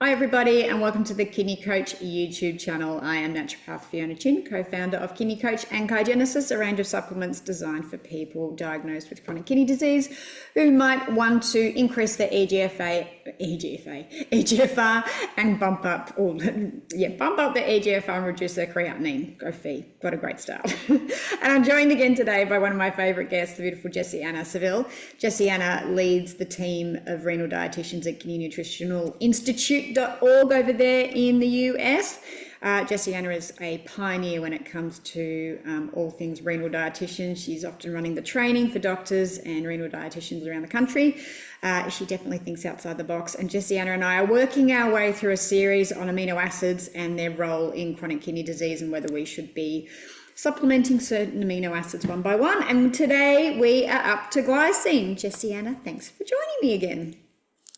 Hi everybody and welcome to the Kidney Coach YouTube channel. I am naturopath Fiona Chin, co-founder of Kidney Coach and Kaigenesis, a range of supplements designed for people diagnosed with chronic kidney disease who might want to increase their EGFR and bump up the EGFR and reduce their creatinine. Go fee. Got a great start. And I'm joined again today by one of my favorite guests, the beautiful Jessianna Saville. Jessianna leads the team of renal dietitians at Kidney Nutritional Institute over there in the US. Jessianna is a pioneer when it comes to all things renal dietitian. She's often running the training for doctors and renal dietitians around the country. She definitely thinks outside the box. And Jessianna and I are working our way through a series on amino acids and their role in chronic kidney disease and whether we should be supplementing certain amino acids one by one. And today we are up to glycine. Jessianna, thanks for joining me again.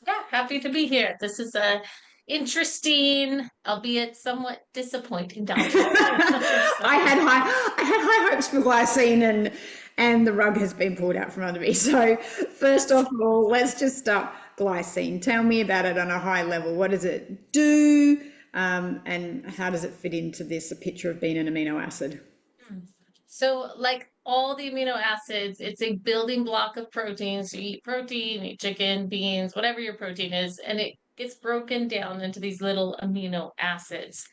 Yeah, happy to be here. This is a interesting, albeit somewhat disappointing topic. I had high hopes for glycine and the rug has been pulled out from under me. So first of all, let's just start glycine. Tell me about it on a high level. What does it do? And how does it fit into this, a picture of being an amino acid? So like all the amino acids, it's a building block of proteins. You eat protein, you eat chicken, beans, whatever your protein is, and it gets broken down into these little amino acids.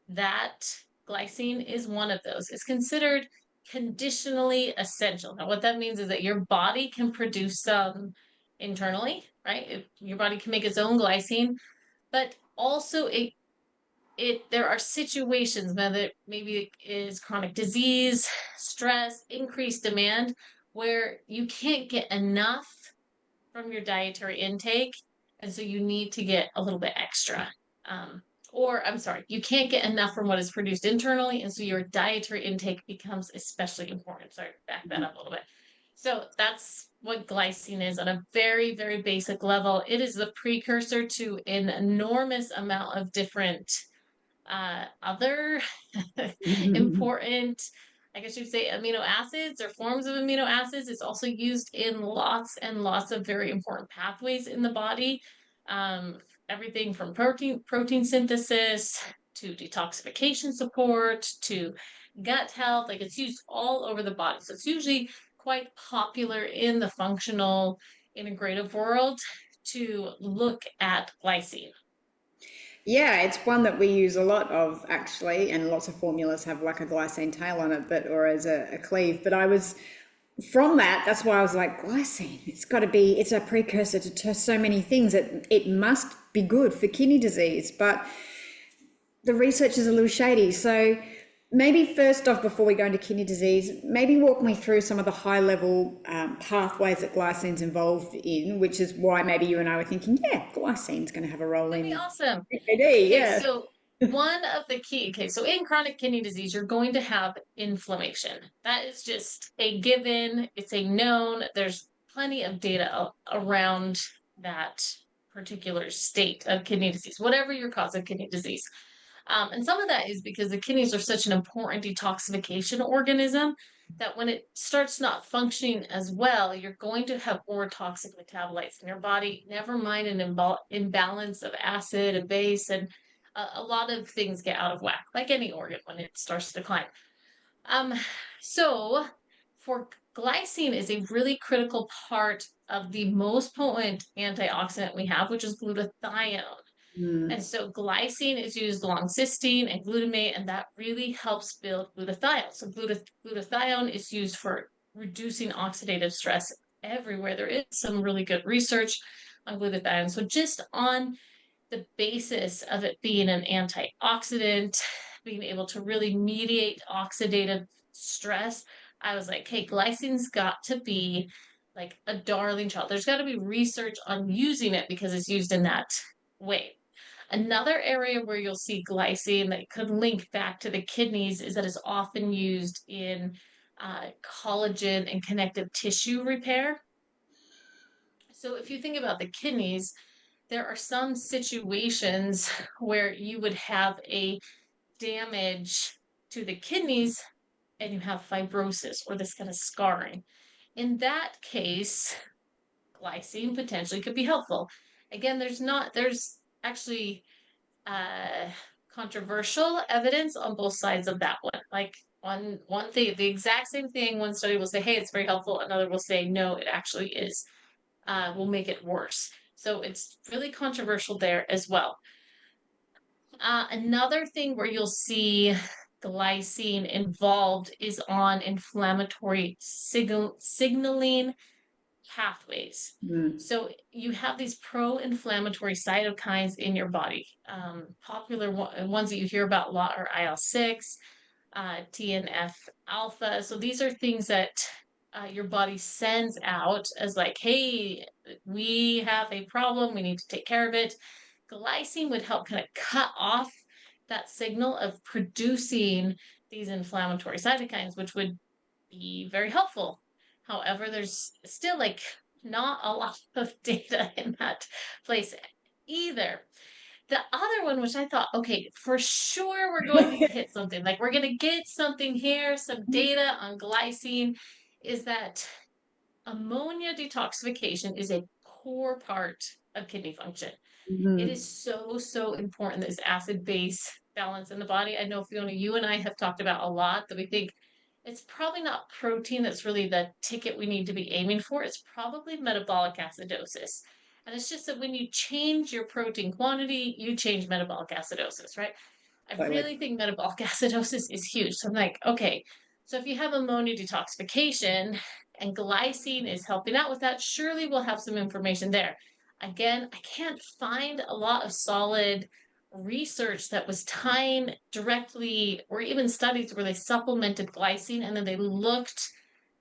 That glycine is one of those. It's considered conditionally essential. Now, what that means is that your body can produce some internally, right? Your body can make its own glycine, but also there are situations, whether maybe it is chronic disease, stress, increased demand, where you can't get enough from your dietary intake, and so you need to get a little bit extra. Or I'm sorry, you can't get enough from what is produced internally, and so your dietary intake becomes especially important. Sorry, back that up a little bit. So that's what glycine is on a very, very basic level. It is the precursor to an enormous amount of different other important, I guess you'd say, amino acids or forms of amino acids. It's also used in lots and lots of very important pathways in the body. Um, Everything from protein synthesis to detoxification support to gut health. Like it's used all over the body. So it's usually quite popular in the functional integrative world to look at glycine. Yeah, it's one that we use a lot of actually, and lots of formulas have like a glycine tail on it, but or as a cleave. But I was from that, that's why I was like, glycine, it's got to be, it's a precursor to so many things. It must be good for kidney disease, but the research is a little shady. So maybe first off, before we go into kidney disease, maybe walk me through some of the high level pathways that glycine's involved in, which is why maybe you and I were thinking, yeah, glycine's going to have a role That'd be in awesome. CKD, Okay, yeah. so one of the key, okay, so in chronic kidney disease, you're going to have inflammation. That is just a given, it's a known. There's plenty of data around that particular state of kidney disease, whatever your cause of kidney disease. And some of that is because the kidneys are such an important detoxification organism that when it starts not functioning as well, you're going to have more toxic metabolites in your body, never mind an imbalance of acid and base, and a lot of things get out of whack, like any organ when it starts to decline. Um, so for glycine is a really critical part of the most potent antioxidant we have, which is glutathione. Mm. And so glycine is used along cysteine and glutamate, and that really helps build glutathione. So glutathione is used for reducing oxidative stress everywhere. There is some really good research on glutathione. So just on the basis of it being an antioxidant, being able to really mediate oxidative stress, I was like, hey, glycine's got to be like a darling child. There's got to be research on using it because it's used in that way. Another area where you'll see glycine that could link back to the kidneys is that it's often used in collagen and connective tissue repair. So if you think about the kidneys, there are some situations where you would have a damage to the kidneys and you have fibrosis or this kind of scarring. In that case, glycine potentially could be helpful. Again, there's actually uh, controversial evidence on both sides of that one. Like one thing, the exact same thing, one study will say, hey, it's very helpful. Another will say, no, it actually is, will make it worse. So it's really controversial there as well. Another thing where you'll see glycine involved is on inflammatory signaling pathways. Mm. So you have these pro-inflammatory cytokines in your body. Popular ones that you hear about a lot are IL-6, TNF alpha. So these are things that your body sends out as like, hey, we have a problem, we need to take care of it. Glycine would help kind of cut off that signal of producing these inflammatory cytokines, which would be very helpful. However, there's still like not a lot of data in that place either. The other one, which I thought, okay, for sure we're going to hit something, like we're going to get something here, some data on glycine, is that ammonia detoxification is a core part of kidney function. It Mm. is so, so important, this acid base balance in the body. I know, Fiona, you and I have talked about a lot that we think it's probably not protein that's really the ticket we need to be aiming for. It's probably metabolic acidosis. And it's just that when you change your protein quantity, you change metabolic acidosis, right? I Totally. really think metabolic acidosis is huge. So I'm like, okay, so if you have ammonia detoxification and glycine is helping out with that, surely we'll have some information there. Again, I can't find a lot of solid research that was tying directly, or even studies where they supplemented glycine and then they looked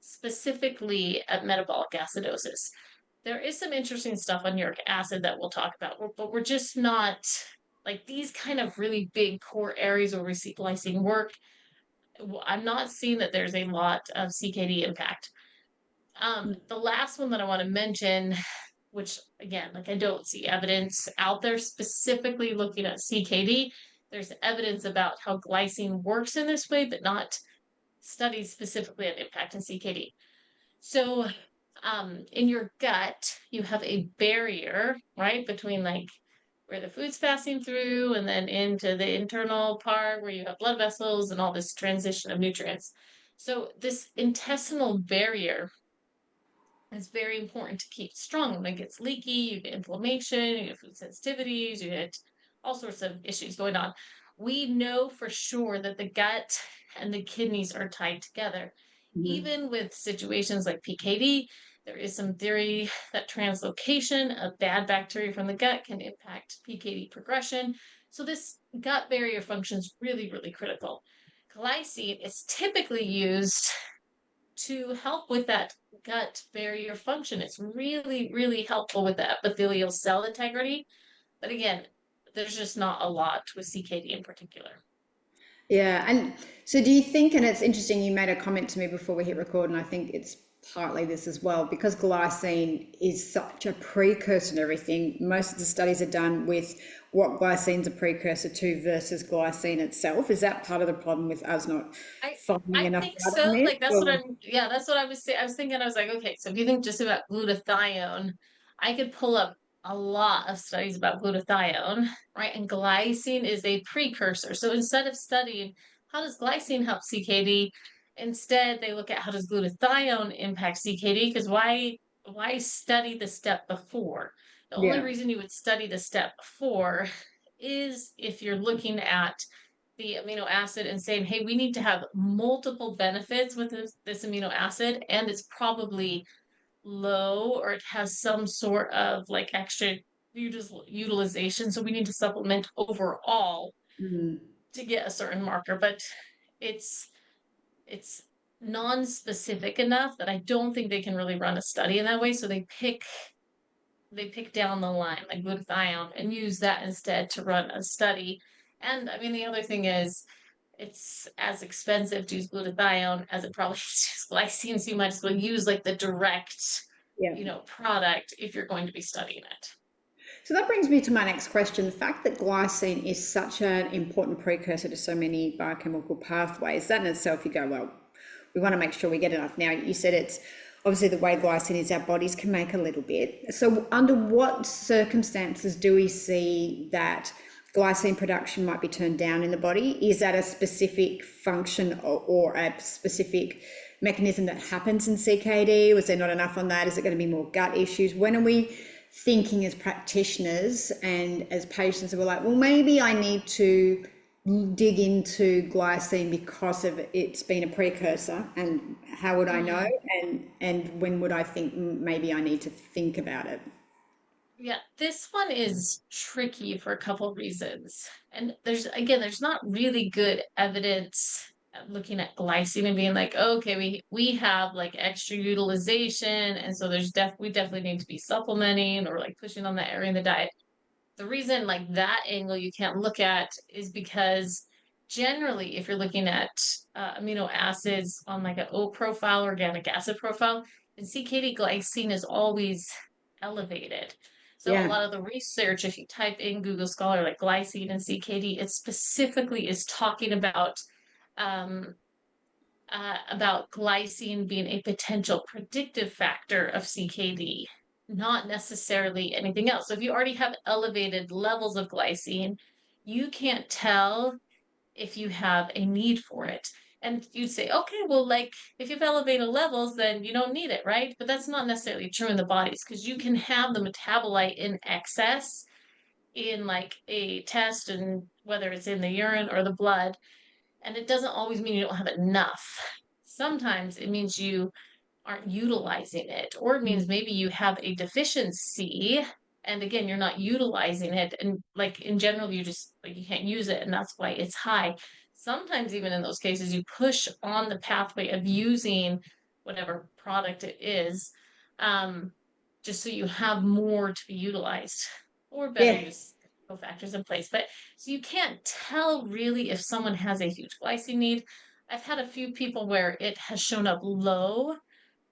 specifically at metabolic acidosis. There is some interesting stuff on uric acid that we'll talk about, but we're just not like these kind of really big core areas where we see glycine work. I'm not seeing that there's a lot of CKD impact. The last one that I want to mention, which again, like I don't see evidence out there specifically looking at CKD. There's evidence about how glycine works in this way, but not studies specifically on impact in CKD. So, in your gut, you have a barrier, right, between like where the food's passing through and then into the internal part where you have blood vessels and all this transition of nutrients. So, this intestinal barrier is very important to keep strong. When it gets leaky, you get inflammation, you get food sensitivities, you get all sorts of issues going on. We know for sure that the gut and the kidneys are tied together. Mm. Even with situations like PKD, there is some theory that translocation of bad bacteria from the gut can impact PKD progression. So this gut barrier function is really, really critical. Glycine is typically used to help with that gut barrier function. It's really, really helpful with the epithelial cell integrity. But again, there's just not a lot with CKD in particular. Yeah. And so do you think, and it's interesting, you made a comment to me before we hit record, and I think it's partly this as well, because glycine is such a precursor to everything. Most of the studies are done with what glycine's a precursor to versus glycine itself. Is that part of the problem with us not I finding I enough think data on so. this? Like that's what Or, I'm yeah, that's what I was saying. I was thinking, I was like, okay, so if you think just about glutathione, I could pull up a lot of studies about glutathione, right? And glycine is a precursor. So instead of studying how does glycine help CKD, instead they look at how does glutathione impact CKD, because why study the step before? The only yeah. reason you would study the step before is if you're looking at the amino acid and saying, hey, we need to have multiple benefits with this amino acid, and it's probably low or it has some sort of like extra utilization. So we need to supplement overall Mm. to get a certain marker, but it's it's non-specific enough that I don't think they can really run a study in that way. So they pick down the line like glutathione and use that instead to run a study. And I mean, the other thing is it's as expensive to use glutathione as it probably is to use glycine. So you might as well use like the direct, Yeah. product if you're going to be studying it. So that brings me to my next question. The fact that glycine is such an important precursor to so many biochemical pathways, that in itself, you go, well, we want to make sure we get enough. Now, you said it's obviously the way glycine is, our bodies can make a little bit. So under what circumstances do we see that glycine production might be turned down in the body? Is that a specific function or a specific mechanism that happens in CKD? Was there not enough on that? Is it going to be more gut issues? When are we thinking as practitioners and as patients, we're like, well, maybe I need to dig into glycine because of it's been a precursor, and how would I know, Mm. and when would I think maybe I need to think about it? Yeah, this one is tricky for a couple of reasons. And there's not really good evidence looking at glycine and being like, okay, we have like extra utilization, and so we definitely need to be supplementing or like pushing on that area in the diet. The reason like that angle you can't look at is because generally, if you're looking at amino acids on like an O profile, organic acid profile, and CKD glycine is always elevated. So a Yeah, lot of the research, if you type in Google Scholar like glycine and CKD, it specifically is talking um, about glycine being a potential predictive factor of CKD, not necessarily anything else. So if you already have elevated levels of glycine, you can't tell if you have a need for it. And you'd say, okay, well, like if you have elevated levels, then you don't need it, right? But that's not necessarily true in the bodies because you can have the metabolite in excess in like a test, and whether it's in the urine or the blood, and it doesn't always mean you don't have enough. Sometimes it means you aren't utilizing it, or it means maybe you have a deficiency. And again, you're not utilizing it. And like in general, you just like you can't use it, and that's why it's high. Sometimes, even in those cases, you push on the pathway of using whatever product it is, um, just so you have more to be utilized, or better yeah, use cofactors in place. But so you can't tell really if someone has a huge glycine need. I've had a few people where it has shown up low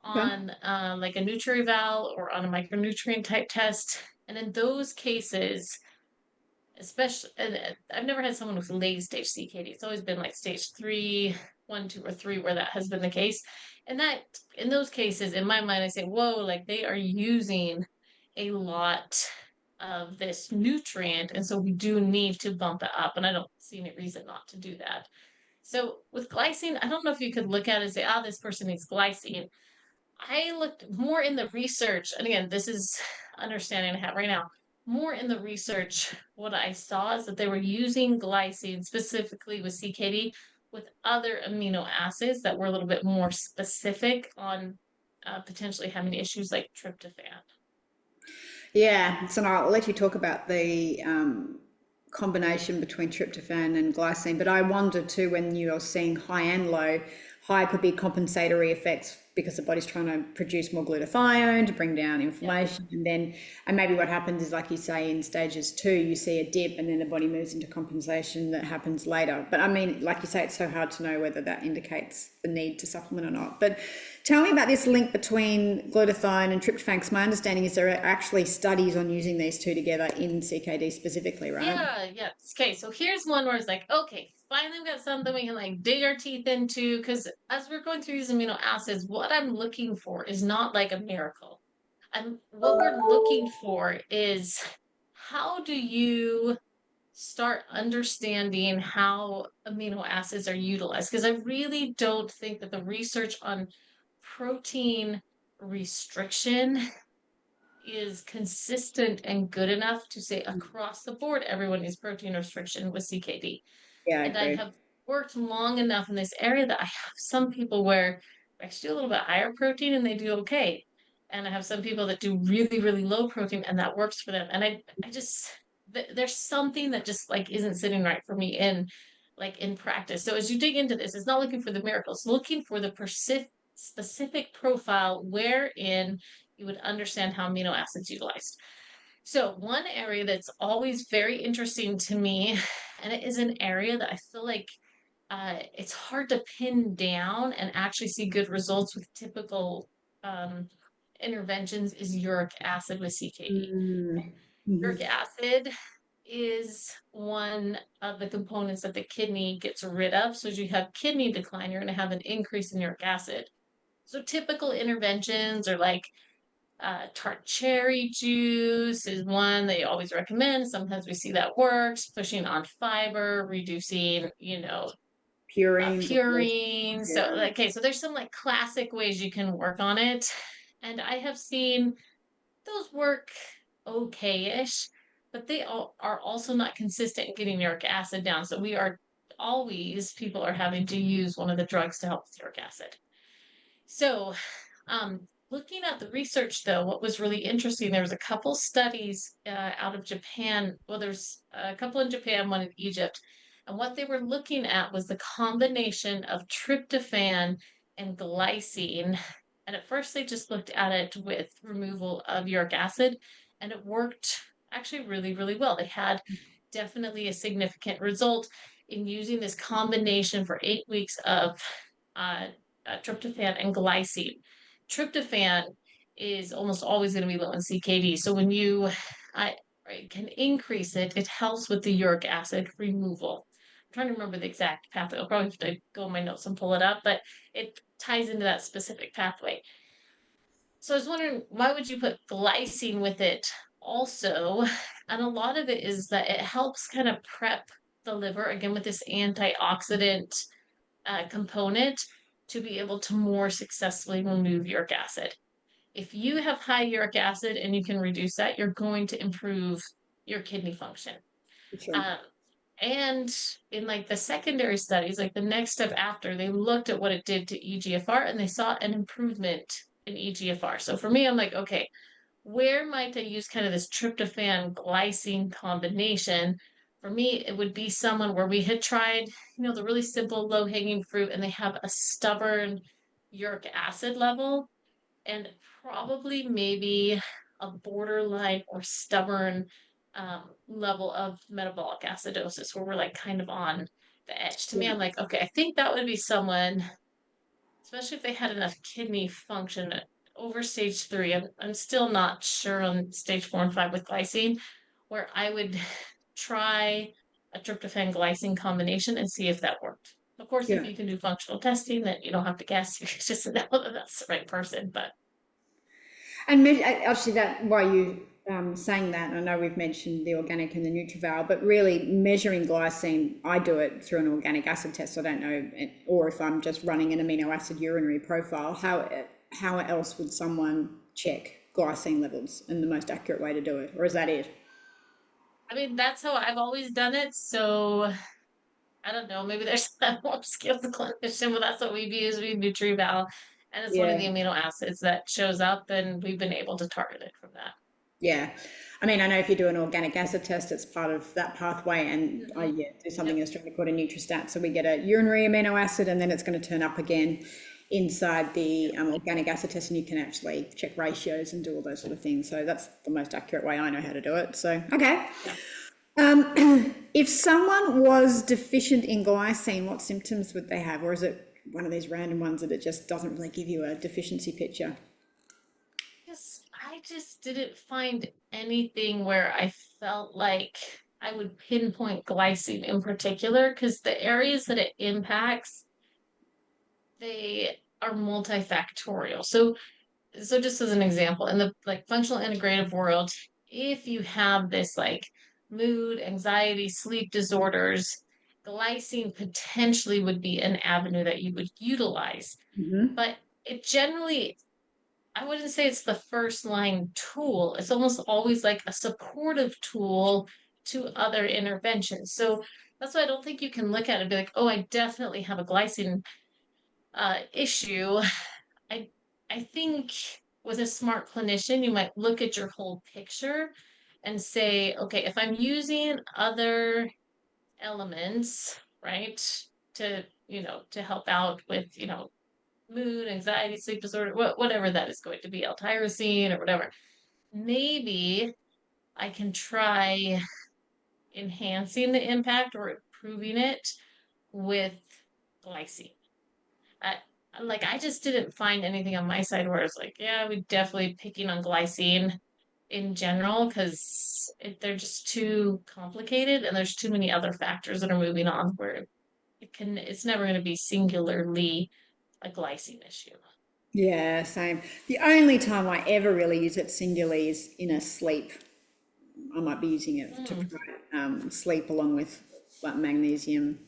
okay, on like a NutriEval or on a micronutrient type test. And in those cases, especially, and I've never had someone with late stage CKD. It's always been like stage 3, 1, 2, or 3, where that has been the case. And that, in those cases, in my mind, I say, whoa, like they are using a lot of this nutrient. And so we do need to bump it up. And I don't see any reason not to do that. So with glycine, I don't know if you could look at it and say, ah, this person needs glycine. I looked more in the research, and again, this is understanding I have right now. More in the research, what I saw is that they were using glycine specifically with CKD with other amino acids that were a little bit more specific on potentially having issues like tryptophan. yeah. So I'll let you talk about the combination between tryptophan and glycine, but I wonder too, when you're seeing high and low, high could be compensatory effects because the body's trying to produce more glutathione to bring down Yeah. inflammation, and maybe what happens is, like you say, in stages 2 you see a dip and then the body moves into compensation that happens later. But I mean, like you say, it's so hard to know whether that indicates the need to supplement or not. But tell me about this link between glutathione and tryptophan, because my understanding is there are actually studies on using these two together in CKD specifically, right? Yeah. Okay, so here's one where it's like, okay, finally we got something we can like dig our teeth into. Because as we're going through these amino acids, what I'm looking for is not like a miracle. What we're looking for is how do you start understanding how amino acids are utilized? Because I really don't think that the research on protein restriction is consistent and good enough to say across the board everyone needs protein restriction with CKD. Yeah, I And I agree. have worked long enough in this area that I have some people where I actually do a little bit higher protein and they do okay. And I have some people that do really, really low protein and that works for them. And I just, there's something that just like isn't sitting right for me in like in practice. So as you dig into this, it's not looking for the miracles, looking for the specific profile wherein you would understand how amino acids utilized. So one area that's always very interesting to me, and it is an area that I feel like it's hard to pin down and actually see good results with typical um, interventions, is uric acid with CKD. Uric acid is one of the components that the kidney gets rid of. So as you have kidney decline, you're going to have an increase in uric acid. So typical interventions are like tart cherry juice is one they always recommend. Sometimes we see that works, pushing on fiber, reducing, Purines, of course. purine. So, Yeah. okay, so there's some like classic ways you can work on it. And I have seen those work okay-ish, but they all are also not consistent in getting uric acid down. So we are always, people are having to use one of the drugs to help with uric acid. So, looking at the research, though, what was really interesting, there was a couple studies out of Japan. Well, there's a couple in Japan, one in Egypt. And what they were looking at was the combination of tryptophan and glycine. And at first, they just looked at it with removal of uric acid, and it worked actually really, really well. They had definitely a significant result in using this combination for 8 weeks of uh, tryptophan and glycine. Tryptophan is almost always going to be low in CKD. So when you can increase it, it helps with the uric acid removal. I'm trying to remember the exact pathway. I'll probably have to go in my notes and pull it up, but it ties into that specific pathway. So I was wondering, why would you put glycine with it also? And a lot of it is that it helps kind of prep the liver again with this antioxidant component to be able to more successfully remove uric acid. If you have high uric acid and you can reduce that, you're going to improve your kidney function. For sure. Um, and in like the secondary studies, like the next step after, they looked at what it did to EGFR and they saw an improvement in EGFR. So for me, I'm like, okay, where might I use kind of this tryptophan glycine combination? For me, it would be someone where we had tried, the really simple low hanging fruit and they have a stubborn uric acid level and probably maybe a borderline or stubborn level of metabolic acidosis where we're like kind of on the edge. To me, Yeah. I'm like, okay, I think that would be someone, especially if they had enough kidney function over stage 3. I'm still not sure on stage 4 and 5 with glycine, where I would try a tryptophan glycine combination and see if that worked. Of course, if Yeah. you can do functional testing, then you don't have to guess. You can just know that that's the right person. But And actually, that why you saying that, I know we've mentioned the organic and the NutriVal, but really measuring glycine, I do it through an organic acid test. I don't know, or if I'm just running an amino acid urinary profile, how else would someone check glycine levels and the most accurate way to do it, or is that it? I mean, that's how I've always done it. So I don't know. Maybe there's a more skilled clinician, but that's what we've used. We NutriVal, and it's one of the Yeah. amino acids that shows up, and we've been able to target it from that. Yeah. I mean, I know if you do an organic acid test, it's part of that pathway. And I Hmm. do something Yep. in Australia called a Nutristat. So we get a urinary amino acid and then it's going to turn up again inside the organic acid test and you can actually check ratios and do all those sort of things. So that's the most accurate way I know how to do it. So, okay. Yeah. If someone was deficient in glycine, what symptoms would they have? Or is it one of these random ones that it just doesn't really give you a deficiency picture? Yes, I just didn't find anything where I felt like I would pinpoint glycine in particular because the areas that it impacts, they are multifactorial. So just as an example, in the like functional integrative world, if you have this like mood, anxiety, sleep disorders, glycine potentially would be an avenue that you would utilize. Hmm. But it generally, I wouldn't say it's the first line tool. It's almost always like a supportive tool to other interventions. So that's why I don't think you can look at it and be like, oh, I definitely have a glycine issue. I I think with a smart clinician, you might look at your whole picture and say, okay, if I'm using other elements, right, to help out with, mood, anxiety, sleep disorder, whatever that is going to be, L-tyrosine or whatever, maybe I can try enhancing the impact or improving it with glycine. I, like I just didn't find anything on my side where it's like, yeah, we definitely picking on glycine in general because they're just too complicated and there's too many other factors that are moving on where it's never going to be singularly a glycine issue. Yeah, same. The only time I ever really use it singularly is in a sleep. I might be using it to Mm, promote sleep along with like magnesium,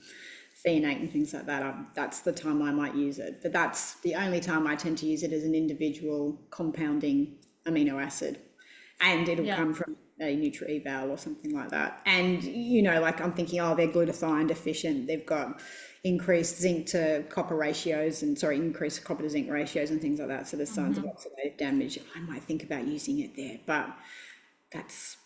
phenate, and things like that. That's the time I might use it. But that's the only time I tend to use it as an individual compounding amino acid. And it'll yeah. come from a Nutri-Eval or something like that. And, you know, like I'm thinking, oh, they're glutathione deficient. They've got increased zinc to copper ratios and, sorry, increased copper to zinc ratios and things like that. So there's signs of Hmm. oxidative damage. I might think about using it there. But that's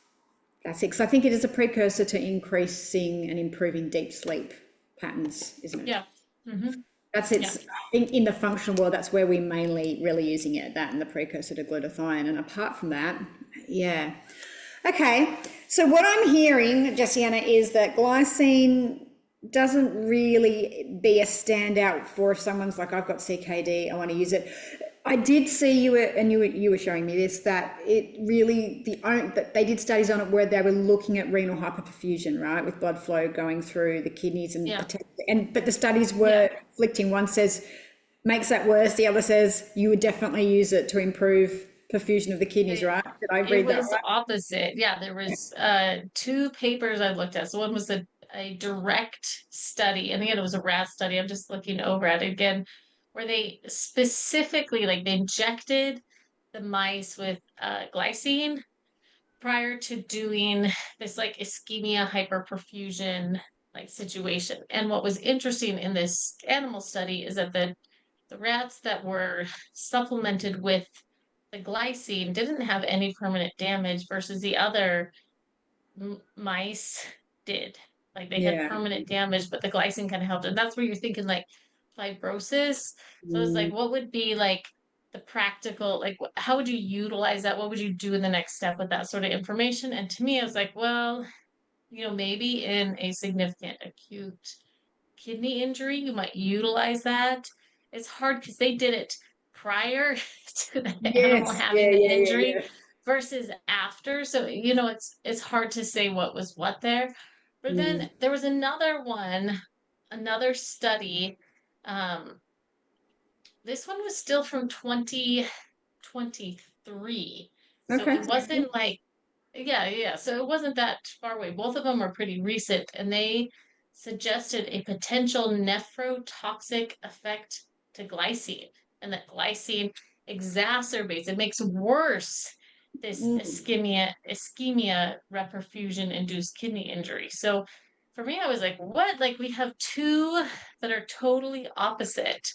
that's it. 'Cause I think it is a precursor to increasing and improving deep sleep patterns, isn't it? Yeah. Hmm. That's Yeah. its, I think in the functional world, that's where we mainly really using it, that and the precursor to glutathione. And apart from that, yeah. Okay. So what I'm hearing, Jessiana, is that glycine doesn't really be a standout for if someone's like, I've got CKD, I want to use it. I did see you and you were showing me this, that it really that they did studies on it where they were looking at renal hyperperfusion, right, with blood flow going through the kidneys and Yeah. potentially, and but the studies Yeah. were conflicting. One says makes that worse, the other says you would definitely use it to improve perfusion of the kidneys, It, right? Did I it read that was right? opposite. Yeah, there was two papers I looked at. So one was a direct study, and again, it was a rat study. I'm just looking over at it again, where they specifically like they injected the mice with glycine prior to doing this like ischemia hyperperfusion like situation. And what was interesting in this animal study is that the rats that were supplemented with the glycine didn't have any permanent damage versus the other mice did. Like they had Yeah. permanent damage, but the glycine kind of helped. And that's where you're thinking like fibrosis. So it's like, Mm, what would be like the practical, like, how would you utilize that? What would you do in the next step with that sort of information? And to me, I was like, well, maybe in a significant acute kidney injury, you might utilize that. It's hard because they did it prior to the animal yes. Yeah. having the Yeah. Yeah. injury Yeah. versus after. So, it's hard to say what was what there. But then Mm, there was another one, another study. Um, this one was still from 2023. So okay. it wasn't like yeah, yeah. So it wasn't that far away. Both of them are pretty recent, and they suggested a potential nephrotoxic effect to glycine, and that glycine exacerbates, it makes worse this Mm, ischemia reperfusion induced kidney injury. So for me, I was like, what? Like we have two that are totally opposite,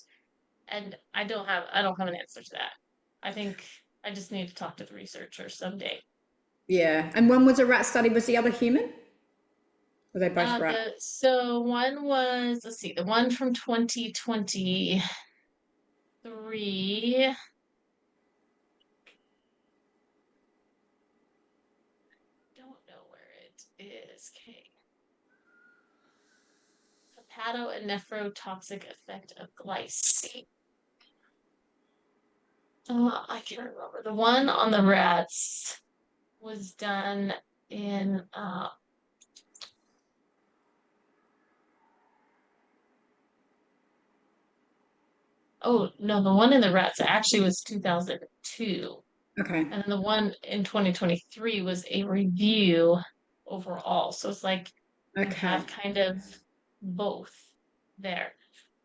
and I don't have an answer to that. I think I just need to talk to the researchers someday. yeah. And one was a rat study. Was the other human? Were they both rat? So one was, let's see, the one from 2023. Don't know where it is. Okay. Hepato and nephrotoxic effect of glycine. I can't remember. The one on the rats was done in oh no, the one in the rats actually was 2002. Okay. And then the one in 2023 was a review overall. So it's like you Okay. have kind of both there.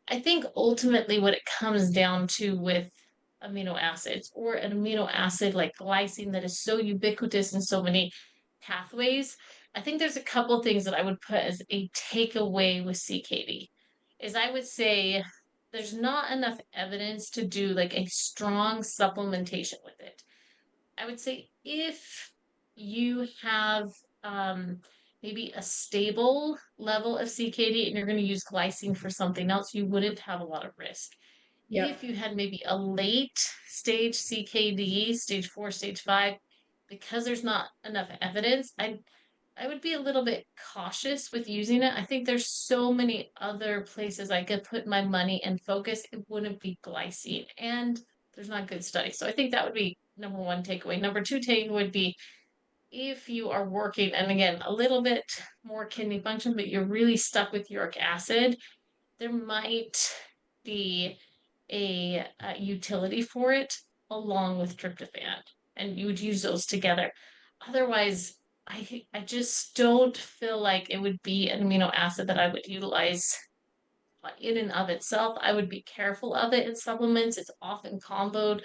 I think ultimately what it comes down to with amino acids or an amino acid like glycine that is so ubiquitous in so many pathways, I think there's a couple things that I would put as a takeaway with CKD. Is I would say there's not enough evidence to do like a strong supplementation with it. I would say if you have um, maybe a stable level of CKD and you're going to use glycine for something else, you wouldn't have a lot of risk. Yep. If you had maybe a late stage CKD, stage 4, stage 5, because there's not enough evidence, I would be a little bit cautious with using it. I think there's so many other places I could put my money and focus. It wouldn't be glycine. And there's not good studies. So I think that would be number one takeaway. Number two takeaway would be if you are working, and again, a little bit more kidney function, but you're really stuck with uric acid, there might be a utility for it along with tryptophan, and you would use those together. Otherwise, I just don't feel like it would be an amino acid that I would utilize in and of itself. I would be careful of it in supplements. It's often comboed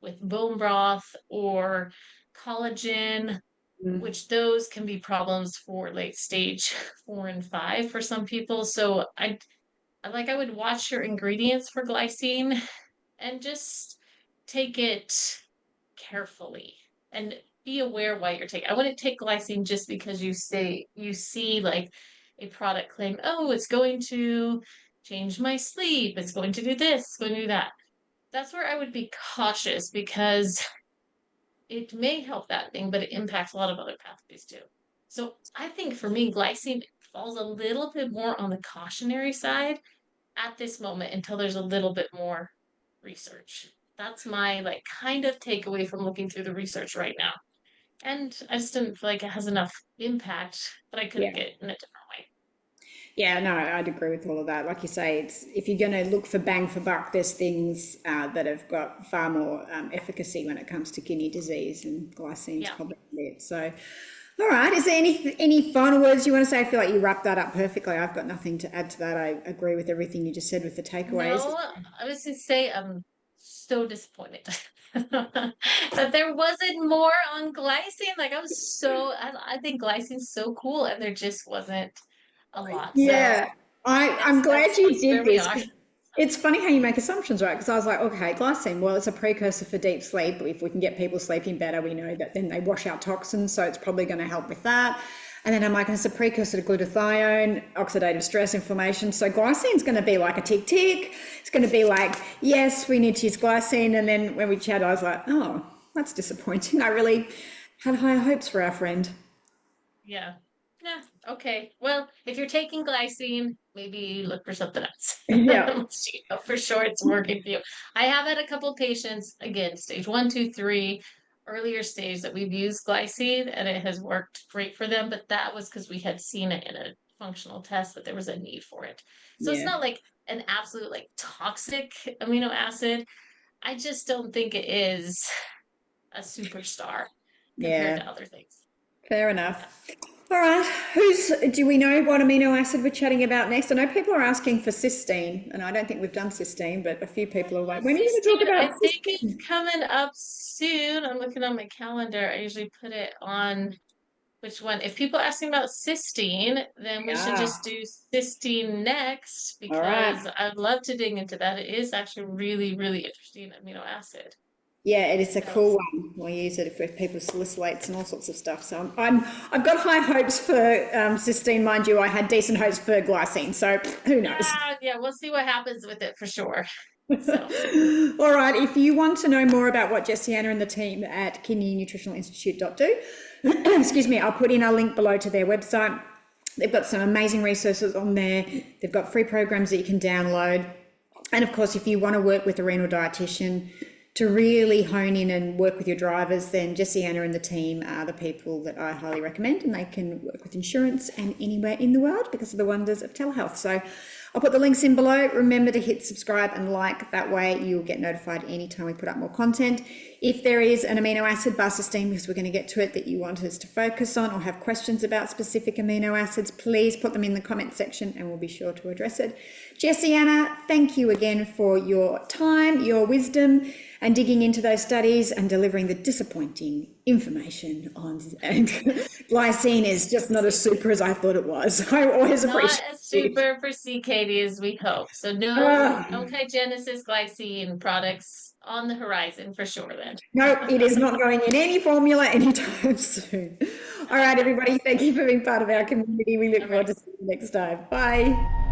with bone broth or collagen, Mm. which those can be problems for late stage 4 and 5 for some people. So I would watch your ingredients for glycine and just take it carefully and be aware why you're taking. I wouldn't take glycine just because you see like a product claim, oh, it's going to change my sleep, it's going to do this, it's going to do that. That's where I would be cautious because it may help that thing, but it impacts a lot of other pathways too. So I think for me, glycine falls a little bit more on the cautionary side at this moment until there's a little bit more research. That's my like kind of takeaway from looking through the research right now. And I just didn't feel like it has enough impact that I couldn't Yeah. get in a different way. Yeah, no, I'd agree with all of that. Like you say, it's if you're going to look for bang for buck, there's things that have got far more efficacy when it comes to kidney disease, and glycine's Yeah. probably it. So, all right, is there any final words you want to say? I feel like you wrapped that up perfectly. I've got nothing to add to that. I agree with everything you just said with the takeaways. No, I was to say I'm so disappointed that there wasn't more on glycine. Like I think glycine's so cool and there just wasn't a lot. So Yeah, I'm glad you that's did where we this. are. It's funny how you make assumptions, right? Because I was like, okay, glycine, well, it's a precursor for deep sleep. If we can get people sleeping better, we know that then they wash out toxins, so it's probably going to help with that. And then I'm like, it's a precursor to glutathione, oxidative stress, inflammation. So glycine's going to be like a tick tick. It's going to be like, yes, we need to use glycine. And then when we chatted, I was like, oh, that's disappointing. I really had higher hopes for our friend. Yeah. Yeah. Okay. Well, if you're taking glycine, maybe look for something else. Yeah, Unless you know for sure it's working for you. I have had a couple patients, again, stage 1, 2, 3, earlier stage that we've used glycine and it has worked great for them, but that was because we had seen it in a functional test that there was a need for it. So it's yeah, not like an absolute like toxic amino acid. I just don't think it is a superstar compared yeah. to other things. Fair enough. All right. Do we know what amino acid we're chatting about next? I know people are asking for cysteine, and I don't think we've done cysteine, but a few people are like, when are you going to talk Cysteine, I about think it's cysteine? coming up soon. I'm looking on my calendar. I usually put it on which one. If people ask me about cysteine, then we should Yeah. just do cysteine next All right. because I'd love to dig into that. It is actually really, really interesting amino acid. Yeah, it is a So cool one. We use it with people salicylates and all sorts of stuff. So I've got high hopes for cysteine, mind you. I had decent hopes for glycine, so who knows? yeah, yeah, we'll see what happens with it for sure. So All right, if you want to know more about what Jessianna and the team at Kidney Nutritional Institute do, excuse me, I'll put in a link below to their website. They've got some amazing resources on there. They've got free programs that you can download. And of course, if you want to work with a renal dietitian to really hone in and work with your drivers, then Jessianna and the team are the people that I highly recommend, and they can work with insurance and anywhere in the world because of the wonders of telehealth. So I'll put the links in below. Remember to hit subscribe and like. That way you'll get notified anytime we put up more content. If there is an amino acid bar cysteine, because we're going to get to it, that you want us to focus on or have questions about specific amino acids, please put them in the comment section and we'll be sure to address it. Jessianna, thank you again for your time, your wisdom, and digging into those studies and delivering the disappointing information on and glycine is just not as super as I thought it was. I always not appreciate as it. super for CKD as we hope. So no Uh, Genesis glycine products on the horizon for sure then. no, it is not going in any formula anytime soon. All right, everybody, thank you for being part of our community. We look All forward right. to seeing you next time. Bye.